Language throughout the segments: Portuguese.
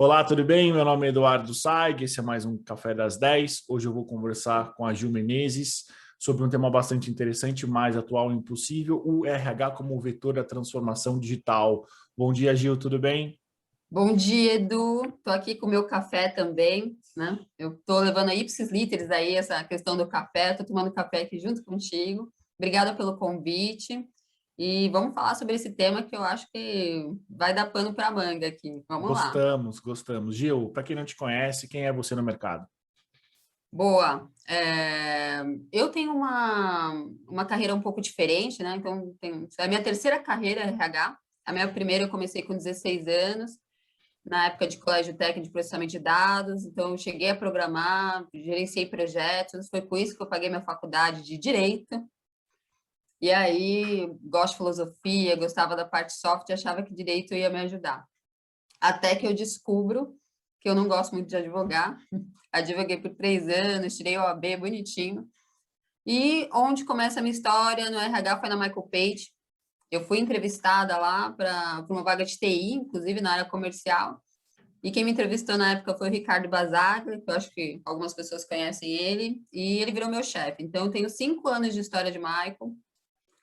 Olá, tudo bem? Meu nome é Eduardo Saig, esse é mais um Café das 10. Hoje eu vou conversar com a Gil Menezes sobre um tema bastante interessante, mais atual e impossível, o RH como vetor da transformação digital. Bom dia, Gil, tudo bem? Bom dia, Edu. Estou aqui com o meu café também, né? Eu estou levando a ipsis literis aí essa questão do café. Estou tomando café aqui junto contigo. Obrigada pelo convite. E vamos falar sobre esse tema que eu acho que vai dar pano para manga aqui. Vamos lá. Gostamos. Gil, para quem não te conhece, quem é você no mercado? Boa. Eu tenho uma carreira um pouco diferente, né? Então, é a minha terceira carreira RH. A minha primeira eu comecei com 16 anos. Na época de colégio técnico de processamento de dados, então eu cheguei a programar, gerenciei projetos, foi por isso que eu paguei minha faculdade de Direito, e aí gosto de filosofia, gostava da parte soft, achava que Direito ia me ajudar. Até que eu descubro que eu não gosto muito de advogar, advoguei por 3 anos, tirei o OAB bonitinho, e onde começa a minha história no RH foi na Michael Page. Eu fui entrevistada lá para uma vaga de TI, inclusive na área comercial. E quem me entrevistou na época foi o Ricardo Basaglia, que eu acho que algumas pessoas conhecem ele, e ele virou meu chefe. Então, eu tenho 5 anos de história de Michael,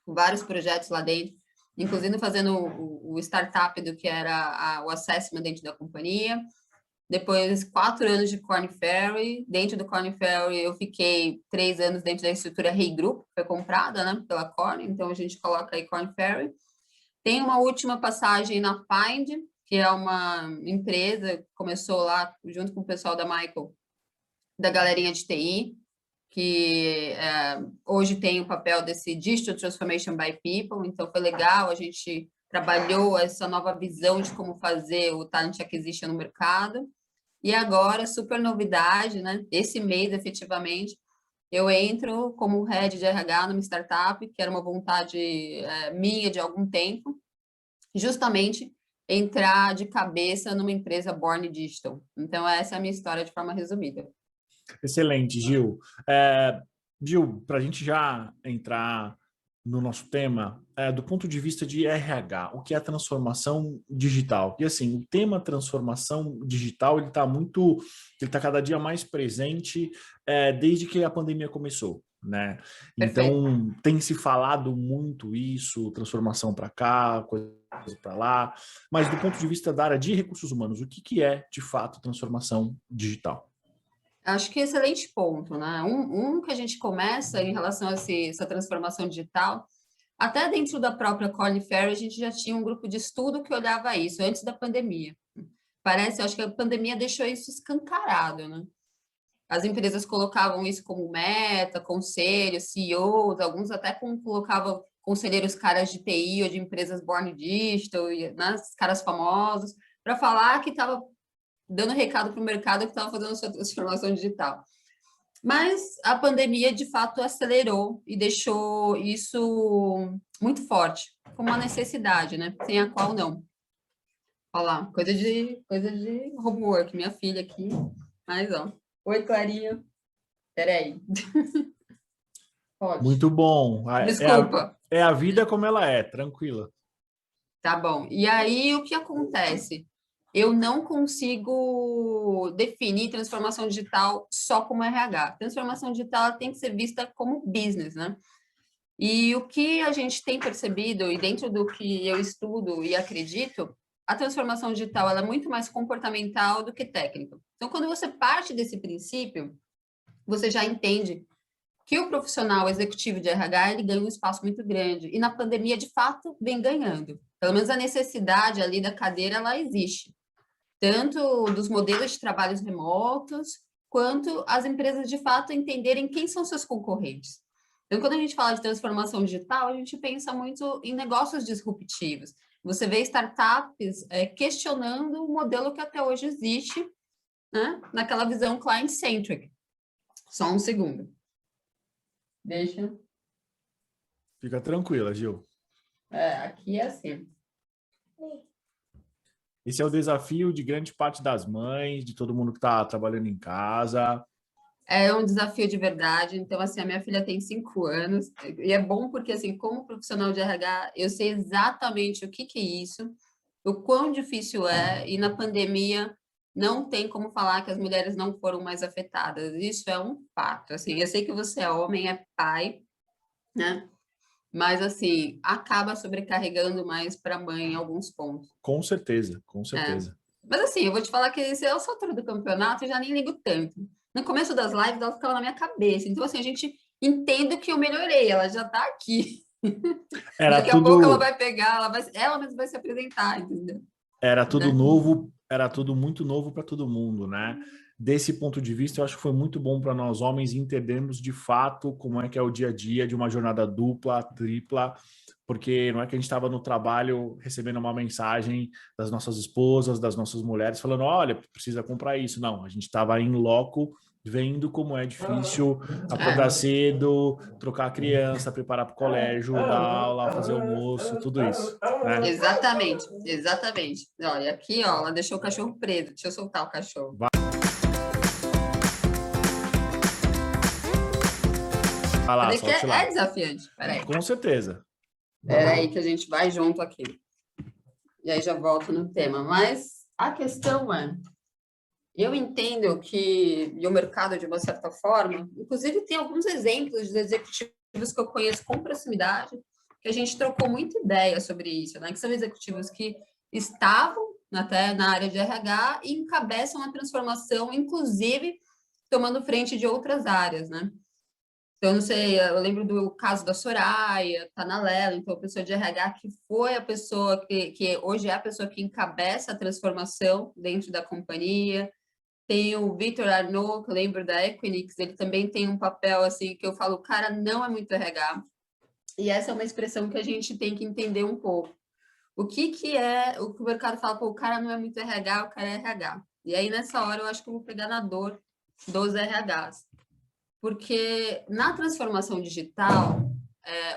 vários projetos lá dentro, inclusive fazendo o startup do que era o assessment dentro da companhia. Depois, 4 anos de Korn Ferry. Dentro do Korn Ferry, eu fiquei 3 anos dentro da estrutura Hey Group, que foi comprada, né, pela Korn, então a gente coloca aí Korn Ferry. Tem uma última passagem na Find, que é uma empresa que começou lá junto com o pessoal da Michael, da galerinha de TI, que hoje tem o papel desse Digital Transformation by People, então foi legal, a gente trabalhou essa nova visão de como fazer o Talent Acquisition no mercado, e agora, super novidade, né? Esse mês, efetivamente, eu entro como head de RH numa startup, que era uma vontade minha de algum tempo, justamente entrar de cabeça numa empresa Born Digital. Então, essa é a minha história de forma resumida. Excelente, Gil. Gil, para a gente já entrar no nosso tema, do ponto de vista de RH, o que é a transformação digital? E assim, o tema transformação digital, ele está cada dia mais presente desde que a pandemia começou, né? Perfeito. Então, tem se falado muito isso, transformação para cá, coisa para lá, mas do ponto de vista da área de recursos humanos, o que é, de fato, transformação digital? Acho que excelente ponto, né? Que a gente começa em relação a essa transformação digital, até dentro da própria Korn Ferry, a gente já tinha um grupo de estudo que olhava isso antes da pandemia. Acho que a pandemia deixou isso escancarado, né? As empresas colocavam isso como meta, conselhos, CEOs, alguns até colocavam conselheiros caras de TI ou de empresas Born Digital, né, caras famosos, para falar que estava dando recado para o mercado que estava fazendo a sua transformação digital. Mas a pandemia, de fato, acelerou e deixou isso muito forte, como uma necessidade, né? Sem a qual não. Olha lá, coisa de homework, minha filha aqui. Mas, ó. Oi, Clarinha. Peraí. Pode. Muito bom. Desculpa. É a vida como ela é, tranquila. Tá bom. E aí, o que acontece? Eu não consigo definir transformação digital só como RH. Transformação digital ela tem que ser vista como business, né? E o que a gente tem percebido, e dentro do que eu estudo e acredito, a transformação digital ela é muito mais comportamental do que técnica. Então, quando você parte desse princípio, você já entende que o profissional executivo de RH ele ganha um espaço muito grande e na pandemia de fato vem ganhando. Pelo menos a necessidade ali da cadeira ela existe, tanto dos modelos de trabalhos remotos quanto as empresas de fato entenderem quem são seus concorrentes. Então, quando a gente fala de transformação digital, a gente pensa muito em negócios disruptivos. Você vê startups questionando o modelo que até hoje existe, né, naquela visão client-centric. Só um segundo. Deixa. Fica tranquila, Gil. Aqui é assim. Esse é o desafio de grande parte das mães, de todo mundo que está trabalhando em casa. É um desafio de verdade. Então, assim, a minha filha tem 5 anos. E é bom porque, assim, como profissional de RH, eu sei exatamente o que é isso, o quão difícil é. E na pandemia, não tem como falar que as mulheres não foram mais afetadas. Isso é um fato. Assim, eu sei que você é homem, é pai, né? Mas, assim, acaba sobrecarregando mais para a mãe em alguns pontos. Com certeza, com É. certeza. Mas, assim, eu vou te falar que se eu sou altura do campeonato, eu já nem ligo tanto. No começo das lives, ela ficava na minha cabeça. Então, assim, a gente entende que eu melhorei, ela já está aqui. Era Daqui a pouco ela tudo, vai pegar, ela mesma vai se apresentar, entendeu? era tudo Né? novo, era tudo muito novo para todo mundo, né? Desse ponto de vista, eu acho que foi muito bom para nós homens entendermos de fato como é que é o dia a dia de uma jornada dupla, tripla, porque não é que a gente estava no trabalho recebendo uma mensagem das nossas esposas, das nossas mulheres, falando: olha, precisa comprar isso. Não, a gente estava em loco, vendo como é difícil acordar É. cedo, trocar a criança, preparar para o colégio, dar aula, fazer almoço, tudo isso, né? Exatamente, exatamente. Olha, aqui, ó, ela deixou o cachorro preso. Deixa eu soltar o cachorro. Vai lá, Falei que solte é lá. desafiante. Peraí. Com certeza. Peraí que a gente vai junto aqui. E aí já volto no tema. Mas a questão é, eu entendo que e o mercado, de uma certa forma, inclusive tem alguns exemplos de executivos que eu conheço com proximidade, que a gente trocou muita ideia sobre isso, né? Que são executivos que estavam até na área de RH e encabeçam a transformação, inclusive tomando frente de outras áreas, né? Então, não sei, eu lembro do caso da Soraya, tá na Lela, então a pessoa de RH que foi a pessoa que hoje é a pessoa que encabeça a transformação dentro da companhia. Tem o Vitor Arnaud, que eu lembro da Equinix, ele também tem um papel assim que eu falo, o cara não é muito RH. E essa é uma expressão que a gente tem que entender um pouco. O que é o que o mercado fala, pô, o cara não é muito RH, o cara é RH. E aí, nessa hora, eu acho que eu vou pegar na dor dos RHs. Porque na transformação digital,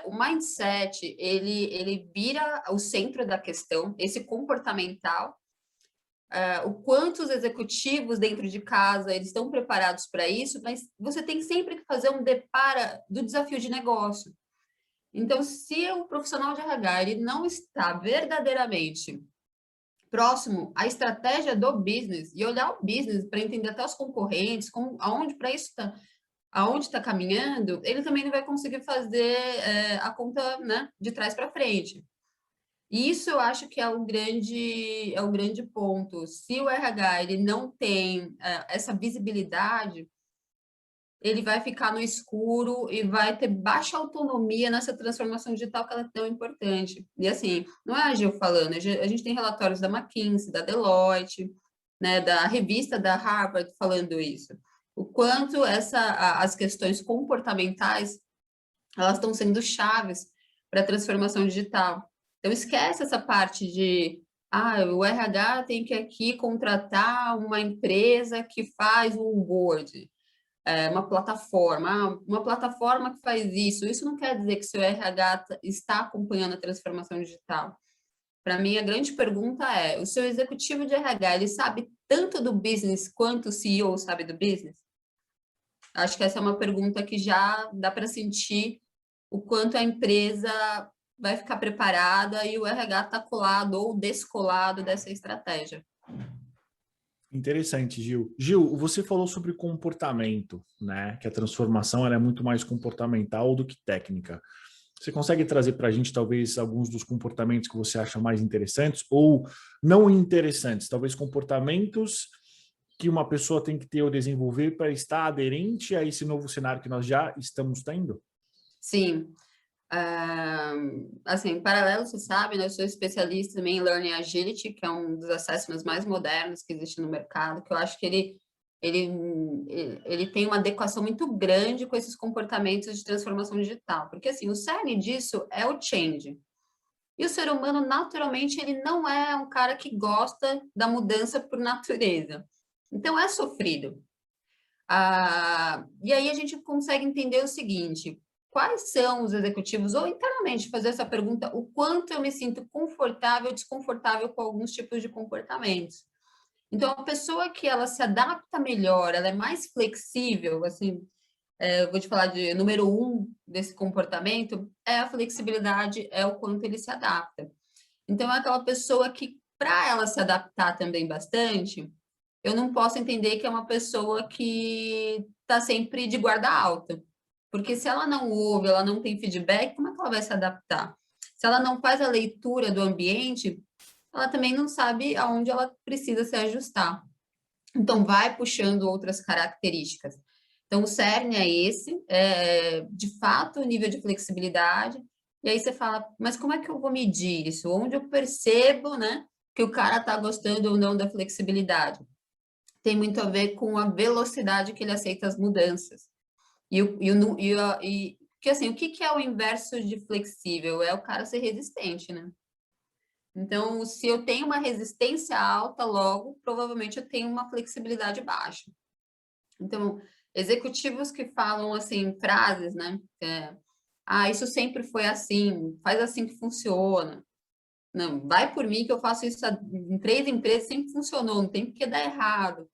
o mindset, ele vira o centro da questão, esse comportamental, o quanto os executivos dentro de casa eles estão preparados para isso, mas você tem sempre que fazer um depara do desafio de negócio. Então, se o profissional de RH ele não está verdadeiramente próximo à estratégia do business e olhar o business para entender até os concorrentes, como, aonde para isso está aonde está caminhando, ele também não vai conseguir fazer a conta, né, de trás para frente. E isso eu acho que é o grande ponto. Se o RH ele não tem essa visibilidade, ele vai ficar no escuro e vai ter baixa autonomia nessa transformação digital que ela é tão importante. E assim, não é a Gil falando, a gente tem relatórios da McKinsey, da Deloitte, né, da revista da Harvard falando isso. O quanto as questões comportamentais elas estão sendo chaves para a transformação digital. Então, esquece essa parte de o RH tem que aqui contratar uma empresa que faz um onboard, uma plataforma que faz isso. Isso não quer dizer que seu RH está acompanhando a transformação digital. Para mim, a grande pergunta é: o seu executivo de RH, ele sabe tanto do business quanto o CEO sabe do business? Acho que essa é uma pergunta que já dá para sentir o quanto a empresa vai ficar preparada e o RH está colado ou descolado dessa estratégia. Interessante, Gil. Gil, você falou sobre comportamento, né? Que a transformação ela é muito mais comportamental do que técnica. Você consegue trazer para a gente, talvez, alguns dos comportamentos que você acha mais interessantes ou não interessantes? Talvez comportamentos que uma pessoa tem que ter ou desenvolver para estar aderente a esse novo cenário que nós já estamos tendo? Sim. Assim, em paralelo, você sabe, né, eu sou especialista também em Learning Agility, que é um dos assessments mais modernos que existe no mercado, que eu acho que ele, ele tem uma adequação muito grande com esses comportamentos de transformação digital, porque assim, o cerne disso é o change. E o ser humano, naturalmente, ele não é um cara que gosta da mudança por natureza. Então, é sofrido. E aí a gente consegue entender o seguinte: quais são os executivos, ou internamente fazer essa pergunta, o quanto eu me sinto confortável ou desconfortável com alguns tipos de comportamentos. Então, a pessoa que ela se adapta melhor, ela é mais flexível, assim, eu vou te falar de número um desse comportamento, é a flexibilidade, é o quanto ele se adapta. Então, é aquela pessoa que, para ela se adaptar também bastante, eu não posso entender que é uma pessoa que está sempre de guarda alta. Porque se ela não ouve, ela não tem feedback, como é que ela vai se adaptar? Se ela não faz a leitura do ambiente, ela também não sabe aonde ela precisa se ajustar. Então, vai puxando outras características. Então, o cerne é esse, de fato, o nível de flexibilidade. E aí você fala, mas como é que eu vou medir isso? Onde eu percebo, né, que o cara está gostando ou não da flexibilidade? Tem muito a ver com a velocidade que ele aceita as mudanças. Porque assim, o que que é o inverso de flexível? É o cara ser resistente, né? Então, se eu tenho uma resistência alta, logo, provavelmente eu tenho uma flexibilidade baixa. Então, executivos que falam assim, frases, né? Isso sempre foi assim, faz assim que funciona. Não, vai por mim que eu faço isso em 3 empresas, sempre funcionou, não tem por que dar errado.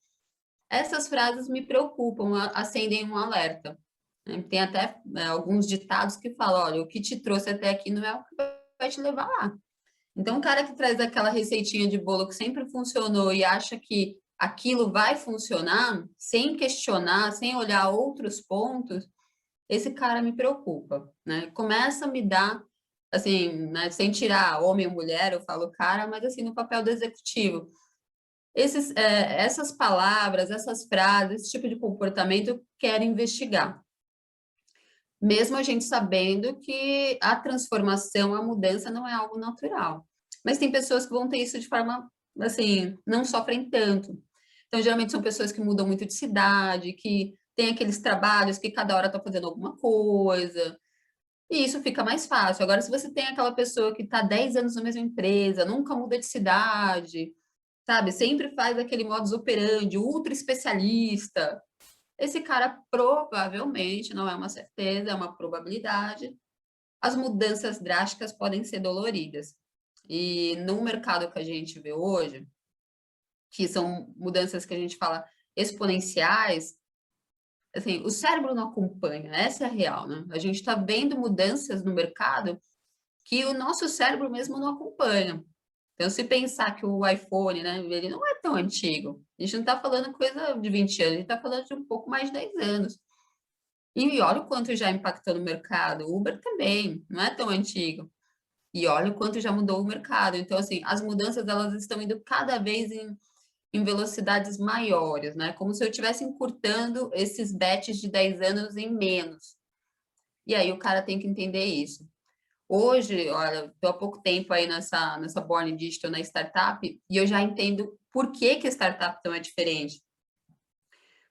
Essas frases me preocupam, acendem um alerta. Né? Tem até alguns ditados que falam, olha, o que te trouxe até aqui não é o que vai te levar lá. Então, o cara que traz aquela receitinha de bolo que sempre funcionou e acha que aquilo vai funcionar, sem questionar, sem olhar outros pontos, esse cara me preocupa, né? Começa a me dar, assim, né, sem tirar homem ou mulher, eu falo cara, mas assim, no papel do executivo. Essas palavras, essas frases, esse tipo de comportamento eu quero investigar. Mesmo a gente sabendo que a transformação, a mudança não é algo natural. Mas tem pessoas que vão ter isso de forma, assim, não sofrem tanto. Então, geralmente são pessoas que mudam muito de cidade, que tem aqueles trabalhos que cada hora está fazendo alguma coisa, e isso fica mais fácil. Agora, se você tem aquela pessoa que está 10 anos na mesma empresa, nunca muda de cidade, sabe? Sempre faz aquele modus operandi, ultra especialista. Esse cara provavelmente, não é uma certeza, é uma probabilidade, as mudanças drásticas podem ser doloridas. E no mercado que a gente vê hoje, que são mudanças que a gente fala exponenciais, assim, o cérebro não acompanha, essa é a real, né? A gente está vendo mudanças no mercado que o nosso cérebro mesmo não acompanha. Então, se pensar que o iPhone, né, ele não é tão antigo. A gente não está falando coisa de 20 anos, a gente está falando de um pouco mais de 10 anos. E olha o quanto já impactou no mercado. O Uber também, não é tão antigo. E olha o quanto já mudou o mercado. Então, assim, as mudanças, elas estão indo cada vez em velocidades maiores, né? Como se eu estivesse encurtando esses bets de 10 anos em menos. E aí o cara tem que entender isso. Hoje, olha, estou há pouco tempo aí nessa Born Digital, na startup, e eu já entendo por que que a startup tão é diferente.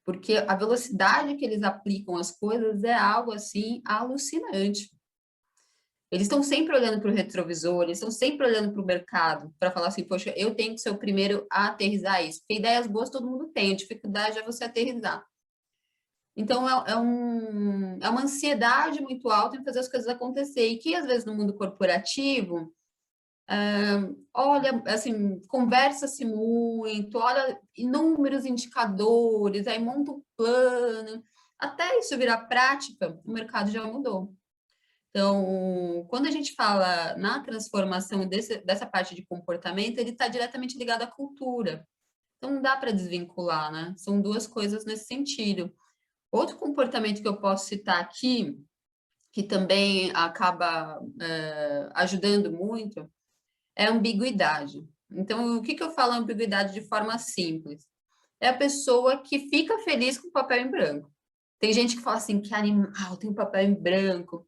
Porque a velocidade que eles aplicam as coisas é algo, assim, alucinante. Eles estão sempre olhando para o retrovisor, eles estão sempre olhando para o mercado, para falar assim, poxa, eu tenho que ser o primeiro a aterrissar isso. Porque ideias boas todo mundo tem, a dificuldade é você aterrissar. Então, é uma ansiedade muito alta em fazer as coisas acontecer. E que, às vezes, no mundo corporativo, olha, assim, conversa-se muito, olha inúmeros indicadores, aí monta um plano. Até isso virar prática, o mercado já mudou. Então, quando a gente fala na transformação dessa parte de comportamento, ele está diretamente ligado à cultura. Então, não dá para desvincular, né? São duas coisas nesse sentido. Outro comportamento que eu posso citar aqui, que também acaba ajudando muito, é a ambiguidade. Então, o que eu falo ambiguidade de forma simples? É a pessoa que fica feliz com o papel em branco. Tem gente que fala assim, que animal, tem um papel em branco,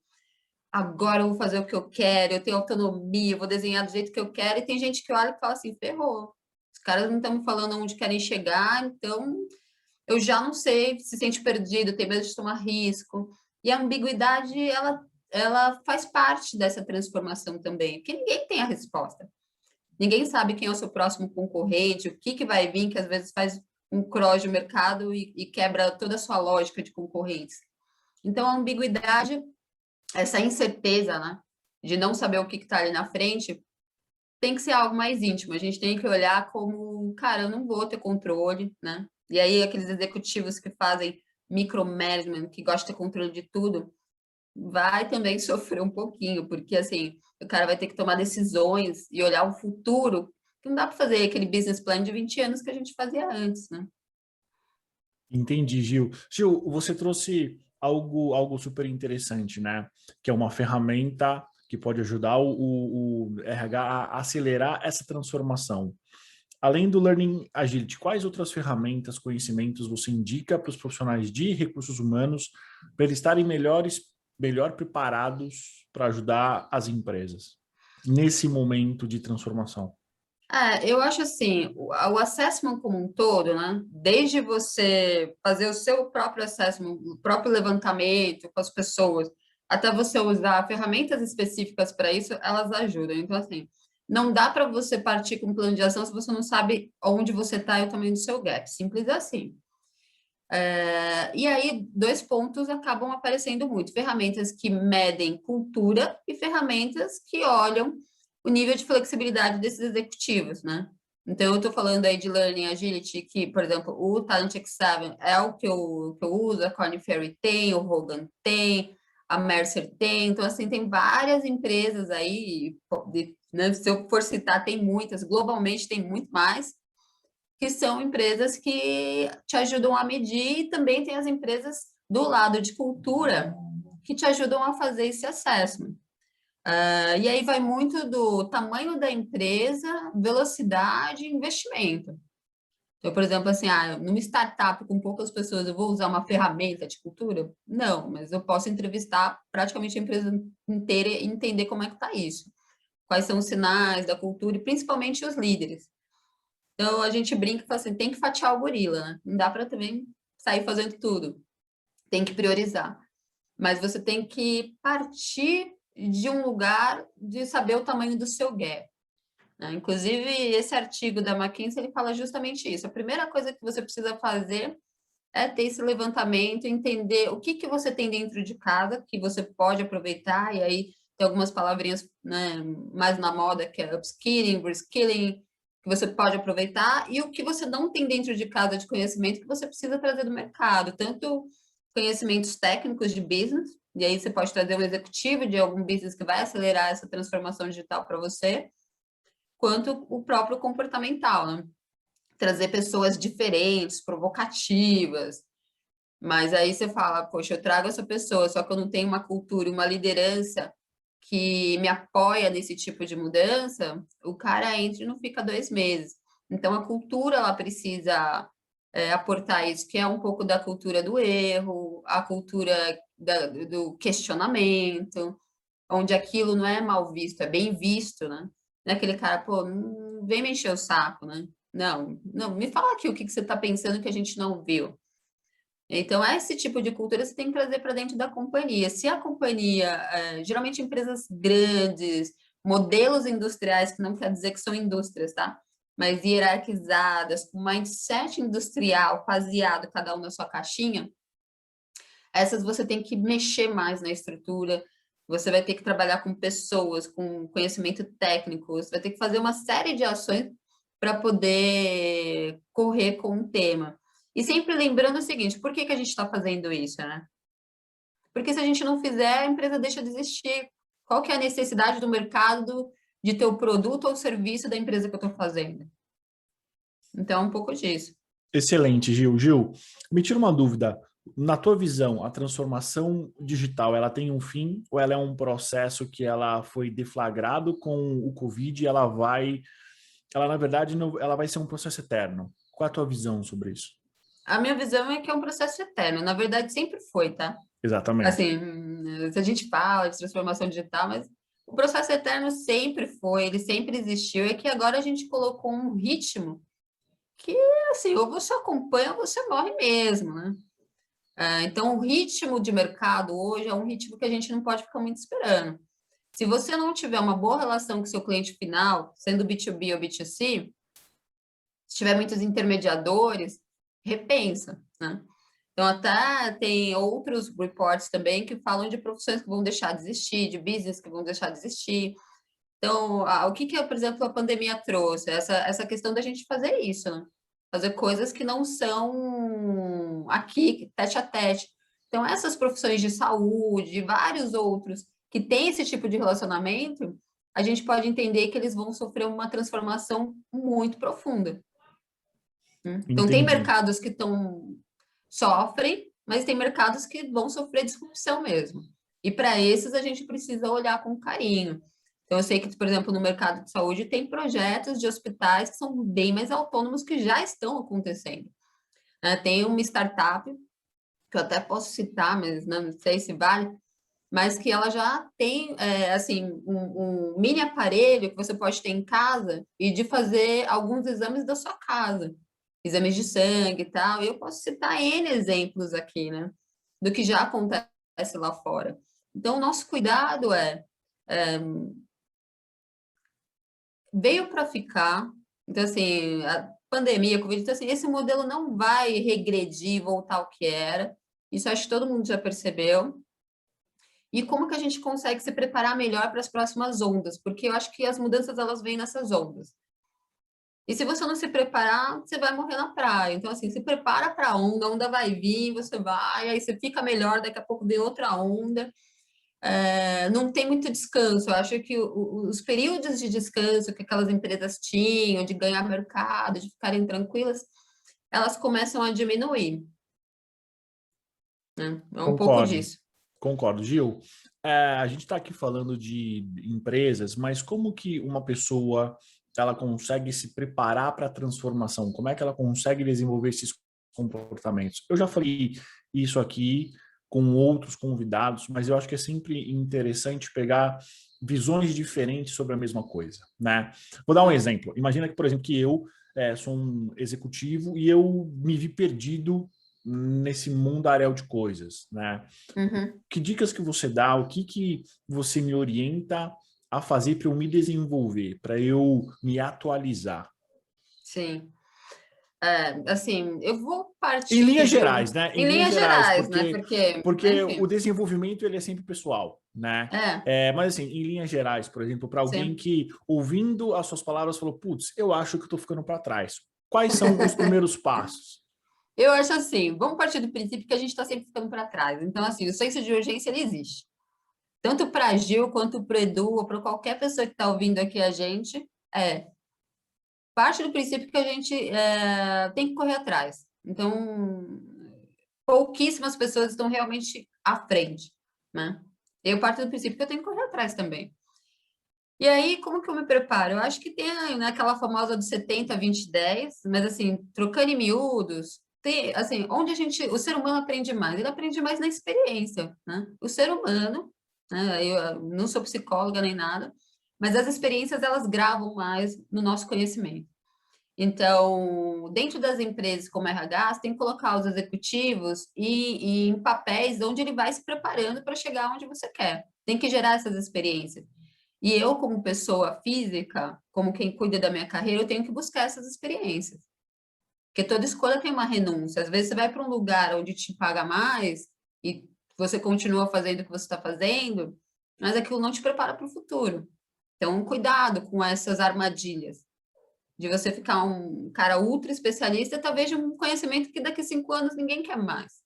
agora eu vou fazer o que eu quero, eu tenho autonomia, eu vou desenhar do jeito que eu quero, e tem gente que olha e fala assim, ferrou. Os caras não estão me falando onde querem chegar, então eu já não sei, se sente perdido, tem medo de tomar risco. E a ambiguidade, ela faz parte dessa transformação também, porque ninguém tem a resposta. Ninguém sabe quem é o seu próximo concorrente, o que, que vai vir, que às vezes faz um cross de mercado e quebra toda a sua lógica de concorrentes. Então, a ambiguidade, essa incerteza, né, de não saber o que está ali na frente, tem que ser algo mais íntimo. A gente tem que olhar como, cara, eu não vou ter controle, né? E aí, aqueles executivos que fazem micromanagement, que gostam de ter controle de tudo, vai também sofrer um pouquinho, porque, assim, o cara vai ter que tomar decisões e olhar o futuro Não dá para fazer aquele business plan de 20 anos que a gente fazia antes, né? Entendi, Gil. Gil, você trouxe algo super interessante, né? Que é uma ferramenta que pode ajudar o RH a acelerar essa transformação. Além do Learning Agility, quais outras ferramentas, conhecimentos você indica para os profissionais de recursos humanos para eles estarem melhor preparados para ajudar as empresas nesse momento de transformação? Eu acho assim, o assessment como um todo, né? Desde você fazer o seu próprio assessment, o próprio levantamento com as pessoas, até você usar ferramentas específicas para isso, elas ajudam. Então, assim, não dá para você partir com um plano de ação se você não sabe onde você está e o tamanho do seu gap. Simples assim. E aí, dois pontos acabam aparecendo muito: ferramentas que medem cultura e ferramentas que olham o nível de flexibilidade desses executivos, né? Então, eu estou falando aí de Learning Agility, que, por exemplo, o Talent X7 é o que eu uso, a Korn Ferry tem, o Hogan tem, a Mercer tem. Então, assim, tem várias empresas aí, né, se eu for citar, tem muitas, globalmente tem muito mais, que são empresas que te ajudam a medir, e também tem as empresas do lado de cultura que te ajudam a fazer esse assessment. E aí vai muito do tamanho da empresa, velocidade e investimento. Então, por exemplo, assim, numa startup com poucas pessoas, eu vou usar uma ferramenta de cultura? Não, mas eu posso entrevistar praticamente a empresa inteira e entender como é que está isso. Quais são os sinais da cultura e principalmente os líderes. Então, a gente brinca e fala assim, tem que fatiar o gorila, né? Não dá para também sair fazendo tudo. Tem que priorizar. Mas você tem que partir de um lugar de saber o tamanho do seu gap, né? Inclusive, esse artigo da McKinsey, ele fala justamente isso. A primeira coisa que você precisa fazer é ter esse levantamento, entender o que que você tem dentro de casa, que você pode aproveitar, e aí tem algumas palavrinhas, né, mais na moda, que é upskilling, reskilling, que você pode aproveitar, e o que você não tem dentro de casa de conhecimento que você precisa trazer do mercado, tanto conhecimentos técnicos de business, e aí você pode trazer um executivo de algum business que vai acelerar essa transformação digital para você, quanto o próprio comportamental, né? Trazer pessoas diferentes, provocativas, mas aí você fala, poxa, eu trago essa pessoa, só que eu não tenho uma cultura, uma liderança que me apoia nesse tipo de mudança, o cara entra e não fica 2 meses. Então, a cultura, ela precisa aportar isso, que é um pouco da cultura do erro, a cultura do questionamento, onde aquilo não é mal visto, é bem visto, né? Não é aquele cara, pô, não vem me encher o saco, né? Não, não, me fala aqui o que você está pensando que a gente não viu. Então, esse tipo de cultura você tem que trazer para dentro da companhia. Se a companhia, geralmente empresas grandes, modelos industriais, que não quer dizer que são indústrias, tá? Mas hierarquizadas, com mindset industrial, faseado, cada um na sua caixinha, essas você tem que mexer mais na estrutura, você vai ter que trabalhar com pessoas, com conhecimento técnico, você vai ter que fazer uma série de ações para poder correr com o tema. E sempre lembrando o seguinte, por que que a gente está fazendo isso, né? Porque se a gente não fizer, a empresa deixa de existir. Qual que é a necessidade do mercado de ter o produto ou serviço da empresa que eu estou fazendo? Então, é um pouco disso. Excelente, Gil. Gil, me tira uma dúvida. Na tua visão, a transformação digital, ela tem um fim ou ela é um processo que ela foi deflagrado com o Covid e ela na verdade, não, ela vai ser um processo eterno? Qual é a tua visão sobre isso? A minha visão é que é um processo eterno. Na verdade, sempre foi, tá? Exatamente. Assim, se a gente fala de transformação digital, mas o processo eterno sempre foi, ele sempre existiu, é que agora a gente colocou um ritmo que, assim, ou você acompanha ou você morre mesmo, né? Então, o ritmo de mercado hoje é um ritmo que a gente não pode ficar muito esperando. Se você não tiver uma boa relação com o seu cliente final, sendo B2B ou B2C, se tiver muitos intermediadores, repensa, né? Então, até tem outros reports também que falam de profissões que vão deixar de existir, de business que vão deixar de existir. Então, o que que, por exemplo, a pandemia trouxe? Essa questão da gente fazer isso, né? Fazer coisas que não são aqui, tete a tete. Então, essas profissões de saúde, vários outros que têm esse tipo de relacionamento, a gente pode entender que eles vão sofrer uma transformação muito profunda. Então, tem Entendi. mercados que sofrem, mas tem mercados que vão sofrer disrupção mesmo. E para esses a gente precisa olhar com carinho. Então, eu sei que, por exemplo, no mercado de saúde tem projetos de hospitais que são bem mais autônomos que já estão acontecendo. Tem uma startup, que eu até posso citar, mas não sei se vale, mas que ela já tem, assim, um mini aparelho que você pode ter em casa e de fazer alguns exames da sua casa, exames de sangue e tal. E eu posso citar N exemplos aqui, né, do que já acontece lá fora. Então, o nosso cuidado veio para ficar. Então, assim, a pandemia, a Covid, então, assim, esse modelo não vai regredir, voltar ao que era. Isso acho que todo mundo já percebeu. E como que a gente consegue se preparar melhor para as próximas ondas? Porque eu acho que as mudanças, elas vêm nessas ondas. E se você não se preparar, você vai morrer na praia. Então, assim, se prepara para a onda vai vir, você vai, aí você fica melhor, daqui a pouco vem outra onda. Não tem muito descanso. Eu acho que os períodos de descanso que aquelas empresas tinham, de ganhar mercado, de ficarem tranquilas, elas começam a diminuir, né? É um pouco Concordo. disso. Concordo, Gil. A gente está aqui falando de empresas, mas como que uma pessoa ela consegue se preparar para a transformação? Como é que ela consegue desenvolver esses comportamentos? Eu já falei isso aqui com outros convidados, mas eu acho que é sempre interessante pegar visões diferentes sobre a mesma coisa, né? Vou dar um exemplo. Imagina que, por exemplo, que eu sou um executivo e eu me vi perdido nesse mundaréu de coisas, né? Uhum, Que dicas que você dá, o que você me orienta a fazer para eu me desenvolver, para eu me atualizar? sim. Assim, eu vou Em partir linhas de gerais, né? Em em linhas linhas gerais, gerais, né? porque Porque, porque o enfim, desenvolvimento ele é sempre pessoal, né? é, Mas assim, em linhas gerais, por exemplo, para alguém sim. que ouvindo as suas palavras falou, putz, eu acho que estou ficando para trás. Quais são os primeiros passos? Eu acho assim, vamos partir do princípio que a gente está sempre ficando para trás. Então, assim, o senso de urgência, ele existe. Tanto para a Gil, quanto para o Edu, ou para qualquer pessoa que está ouvindo aqui a gente, parte do princípio que a gente tem que correr atrás. Então, pouquíssimas pessoas estão realmente à frente, né? Eu parto do princípio que eu tenho que correr atrás também. E aí, como que eu me preparo? Eu acho que tem, né, aquela famosa do 70, 20, 10, mas assim, trocando em miúdos, tem, assim, onde o ser humano aprende mais? Ele aprende mais na experiência, né? O ser humano, né, eu não sou psicóloga nem nada, mas as experiências, elas gravam mais no nosso conhecimento. Então, dentro das empresas como RH, você tem que colocar os executivos e em papéis onde ele vai se preparando para chegar onde você quer. Tem que gerar essas experiências. E eu, como pessoa física, como quem cuida da minha carreira, eu tenho que buscar essas experiências. Porque toda escolha tem uma renúncia. Às vezes você vai para um lugar onde te paga mais e você continua fazendo o que você está fazendo, mas aquilo não te prepara para o futuro. Então, cuidado com essas armadilhas de você ficar um cara ultra especialista, talvez de um conhecimento que daqui a 5 anos ninguém quer mais.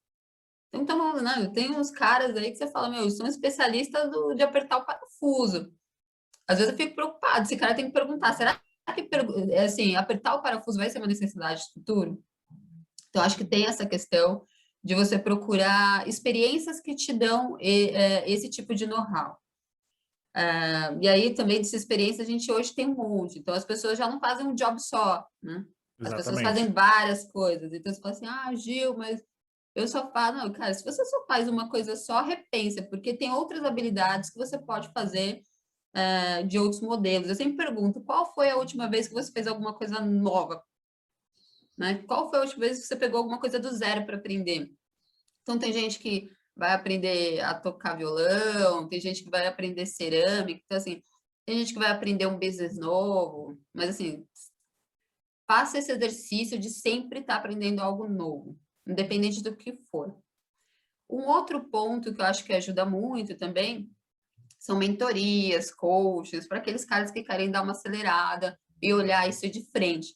Então, né, tem uns caras aí que você fala, meu, eles são especialistas de apertar o parafuso. Às vezes eu fico preocupado, esse cara tem que perguntar, será que assim, apertar o parafuso vai ser uma necessidade do futuro? Então, acho que tem essa questão de você procurar experiências que te dão esse tipo de know-how. E aí, também, dessa experiência, a gente hoje tem um monte. Então, as pessoas já não fazem um job só, né? As pessoas fazem Exatamente. várias coisas. Então, você fala assim, Gil, mas eu só faço... Não, cara, se você só faz uma coisa só, repensa, porque tem outras habilidades que você pode fazer de outros modelos. Eu sempre pergunto, qual foi a última vez que você fez alguma coisa nova? Né? Qual foi a última vez que você pegou alguma coisa do zero para aprender? Então, tem gente que vai aprender a tocar violão, tem gente que vai aprender cerâmica, então, assim, tem gente que vai aprender um business novo, mas, assim, faça esse exercício de sempre estar aprendendo algo novo, independente do que for. Um outro ponto que eu acho que ajuda muito também são mentorias, coaches, para aqueles caras que querem dar uma acelerada e olhar isso de frente.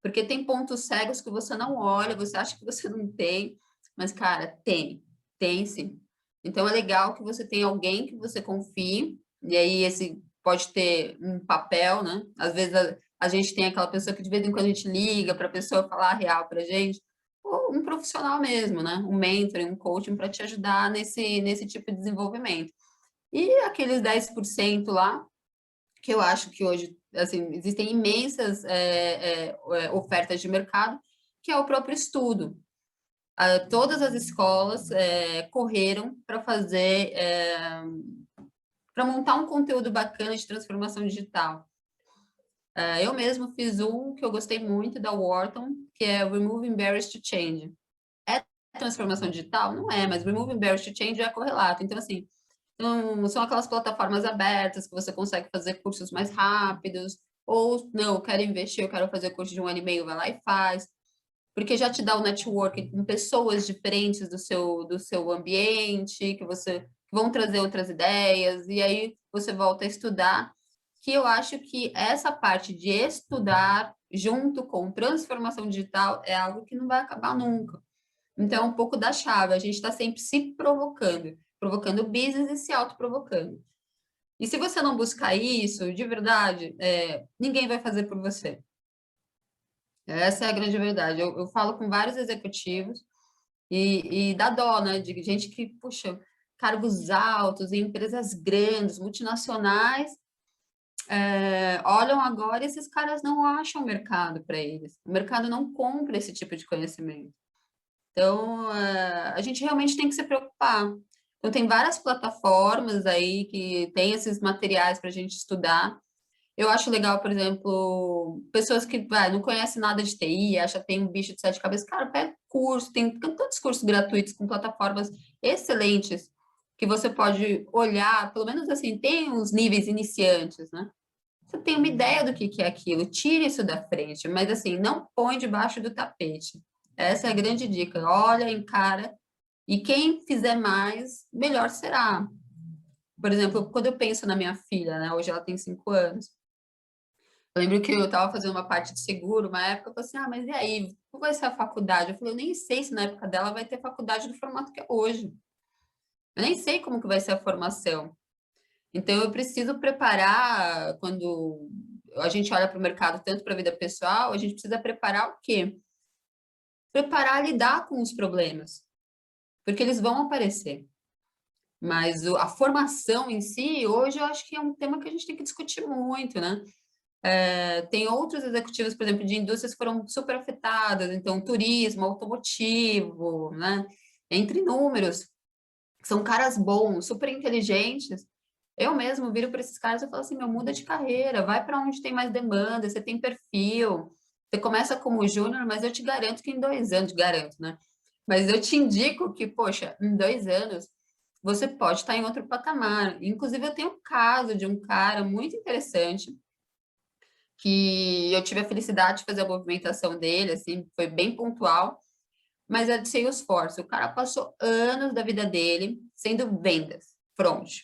Porque tem pontos cegos que você não olha, você acha que você não tem, mas, cara, tem sim. Então, é legal que você tenha alguém que você confie, e aí esse pode ter um papel, né? Às vezes a gente tem aquela pessoa que de vez em quando a gente liga para a pessoa falar a real para a gente, ou um profissional mesmo, né? Um mentor, um coaching para te ajudar nesse tipo de desenvolvimento. E aqueles 10% lá, que eu acho que hoje, assim, existem imensas ofertas de mercado, que é o próprio estudo. Todas as escolas correram para fazer, para montar um conteúdo bacana de transformação digital. Eu mesmo fiz um que eu gostei muito da Wharton, que é Removing Barriers to Change. É transformação digital? Não é, mas Removing Barriers to Change é correlato. Então, assim, são aquelas plataformas abertas que você consegue fazer cursos mais rápidos, ou não, eu quero investir, eu quero fazer curso de 1 ano e meio, vai lá e faz, porque já te dá o networking com pessoas diferentes do seu ambiente, que vão trazer outras ideias, e aí você volta a estudar, que eu acho que essa parte de estudar junto com transformação digital é algo que não vai acabar nunca. Então, é um pouco da chave, a gente está sempre se provocando o business e se autoprovocando. E se você não buscar isso, de verdade, ninguém vai fazer por você. Essa é a grande verdade. Eu falo com vários executivos e dá dó, né? De gente que, puxa, cargos altos em empresas grandes, multinacionais, olham agora e esses caras não acham mercado para eles. O mercado não compra esse tipo de conhecimento. Então, a gente realmente tem que se preocupar. Então, tem várias plataformas aí que tem esses materiais para a gente estudar. Eu acho legal, por exemplo, pessoas que não conhecem nada de TI, acha que tem um bicho de sete cabeças. Cara, pega curso, tem tantos cursos gratuitos com plataformas excelentes que você pode olhar, pelo menos assim, tem uns níveis iniciantes, né? Você tem uma ideia do que é aquilo, tire isso da frente, mas assim, não põe debaixo do tapete. Essa é a grande dica. Olha, encara, e quem fizer mais, melhor será. Por exemplo, quando eu penso na minha filha, né? Hoje ela tem 5 anos. Eu lembro que eu estava fazendo uma parte de seguro, uma época, eu falei assim, mas e aí, qual vai ser a faculdade? Eu falei, eu nem sei se na época dela vai ter faculdade do formato que é hoje. Eu nem sei como que vai ser a formação. Então, eu preciso preparar, quando a gente olha para o mercado, tanto para a vida pessoal, a gente precisa preparar o quê? Preparar a lidar com os problemas, porque eles vão aparecer. Mas a formação em si, hoje, eu acho que é um tema que a gente tem que discutir muito, né? Tem outros executivos, por exemplo, de indústrias que foram super afetadas, então, turismo, automotivo, né? Entre inúmeros, são caras bons, super inteligentes. Eu mesmo viro para esses caras e falo assim, meu, muda de carreira, vai para onde tem mais demanda, você tem perfil, você começa como júnior, mas eu te garanto que em 2 anos, garanto, né? Mas eu te indico que, poxa, em 2 anos, você pode estar em outro patamar. Inclusive, eu tenho um caso de um cara muito interessante, que eu tive a felicidade de fazer a movimentação dele, assim, foi bem pontual, mas é de Salesforce. O cara passou anos da vida dele sendo vendas, front.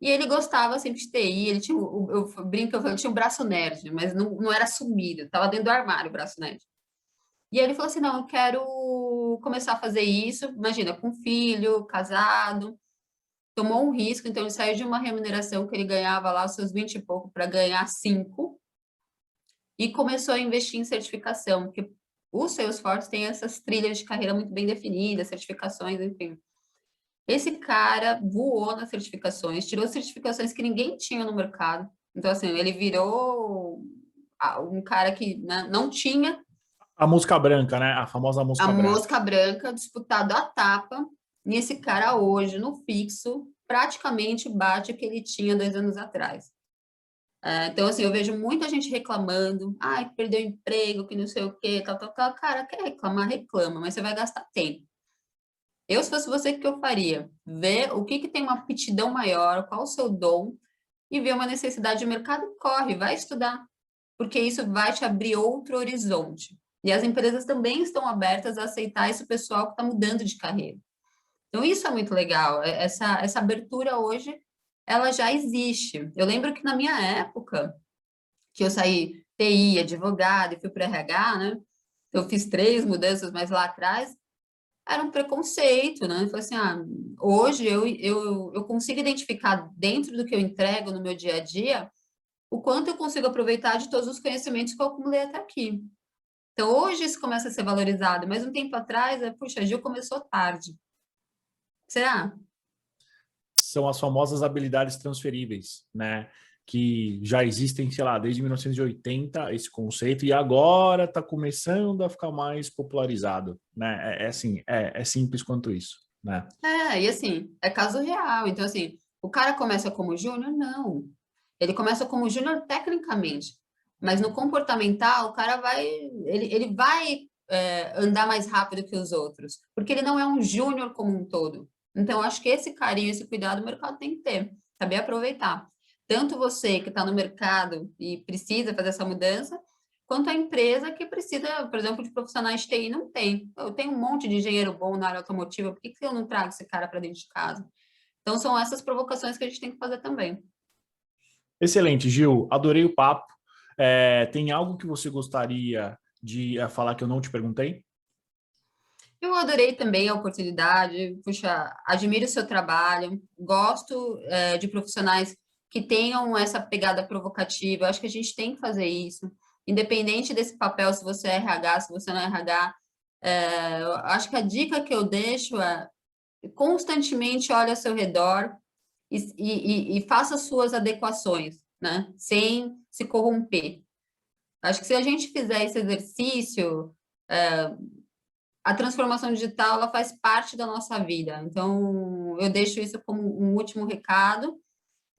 E ele gostava sempre de TI, ele tinha, eu brinco, eu falo, ele tinha um braço nerd, mas não era sumido, estava dentro do armário o braço nerd. E aí ele falou assim, não, eu quero começar a fazer isso, imagina, com filho, casado, tomou um risco, então ele saiu de uma remuneração que ele ganhava lá, os seus 20 e pouco, para ganhar 5, e começou a investir em certificação, porque o Salesforce tem essas trilhas de carreira muito bem definidas, certificações, enfim. Esse cara voou nas certificações, tirou certificações que ninguém tinha no mercado. Então, assim, ele virou um cara que, né, não tinha A música branca, né? A famosa a música branca. mosca branca disputado à tapa. E esse cara hoje, no fixo, praticamente bate o que ele tinha 2 anos atrás. Então, assim, eu vejo muita gente reclamando, ai, que perdeu emprego, que não sei o quê, tal, tal, tal. Cara, quer reclamar? Reclama, mas você vai gastar tempo. Eu, se fosse você, o que eu faria? Ver o que tem uma aptidão maior, qual o seu dom, e ver uma necessidade de mercado, corre, vai estudar, porque isso vai te abrir outro horizonte. E as empresas também estão abertas a aceitar esse pessoal que está mudando de carreira. Então, isso é muito legal. Essa abertura hoje, ela já existe. Eu lembro que na minha época, que eu saí TI, advogado e fui para RH, né? Eu fiz 3 mudanças, mas lá atrás, era um preconceito, né? Foi assim, hoje eu consigo identificar dentro do que eu entrego no meu dia a dia o quanto eu consigo aproveitar de todos os conhecimentos que eu acumulei até aqui. Então, hoje isso começa a ser valorizado, mas um tempo atrás, puxa, a Gil começou tarde. Será? São as famosas habilidades transferíveis, né? Que já existem, sei lá, desde 1980, esse conceito, e agora está começando a ficar mais popularizado, né? Assim, é simples quanto isso, né? E assim, é caso real. Então, assim, o cara começa como júnior? Não. Ele começa como júnior tecnicamente, mas no comportamental, o cara vai, ele vai andar mais rápido que os outros, porque ele não é um júnior como um todo. Então, eu acho que esse carinho, esse cuidado o mercado tem que ter, saber aproveitar. Tanto você que está no mercado e precisa fazer essa mudança, quanto a empresa que precisa, por exemplo, de profissionais de TI não tem. Eu tenho um monte de engenheiro bom na área automotiva, por que que eu não trago esse cara para dentro de casa? Então, são essas provocações que a gente tem que fazer também. Excelente, Gil. Adorei o papo. Tem algo que você gostaria de falar que eu não te perguntei? Eu adorei também a oportunidade, puxa, admiro o seu trabalho, gosto de profissionais que tenham essa pegada provocativa, eu acho que a gente tem que fazer isso, independente desse papel, se você é RH, se você não é RH, eu acho que a dica que eu deixo é constantemente olhe ao seu redor e faça suas adequações, né, sem se corromper. Acho que se a gente fizer esse exercício, a transformação digital ela faz parte da nossa vida. Então, eu deixo isso como um último recado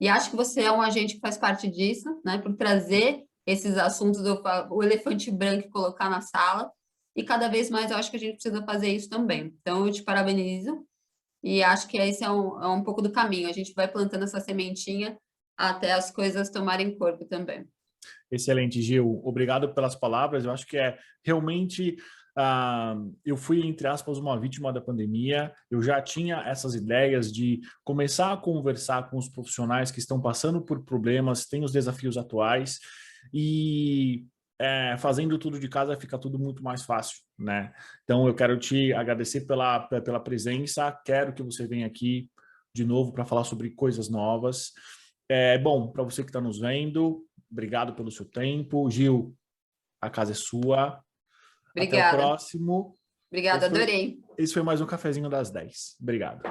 e acho que você é um agente que faz parte disso, né? Por trazer esses assuntos, o elefante branco e colocar na sala. E cada vez mais eu acho que a gente precisa fazer isso também. Então, eu te parabenizo e acho que esse é um pouco do caminho. A gente vai plantando essa sementinha até as coisas tomarem corpo também. Excelente, Gil. Obrigado pelas palavras. Eu acho que realmente eu fui, entre aspas, uma vítima da pandemia. Eu já tinha essas ideias de começar a conversar com os profissionais que estão passando por problemas, têm os desafios atuais e fazendo tudo de casa fica tudo muito mais fácil, né? Então eu quero te agradecer pela presença. Quero que você venha aqui de novo para falar sobre coisas novas. Bom, para você que está nos vendo, obrigado pelo seu tempo. Gil, a casa é sua. Até o Obrigada. próximo. Obrigada, adorei. Esse foi mais um Cafezinho das 10. Obrigado.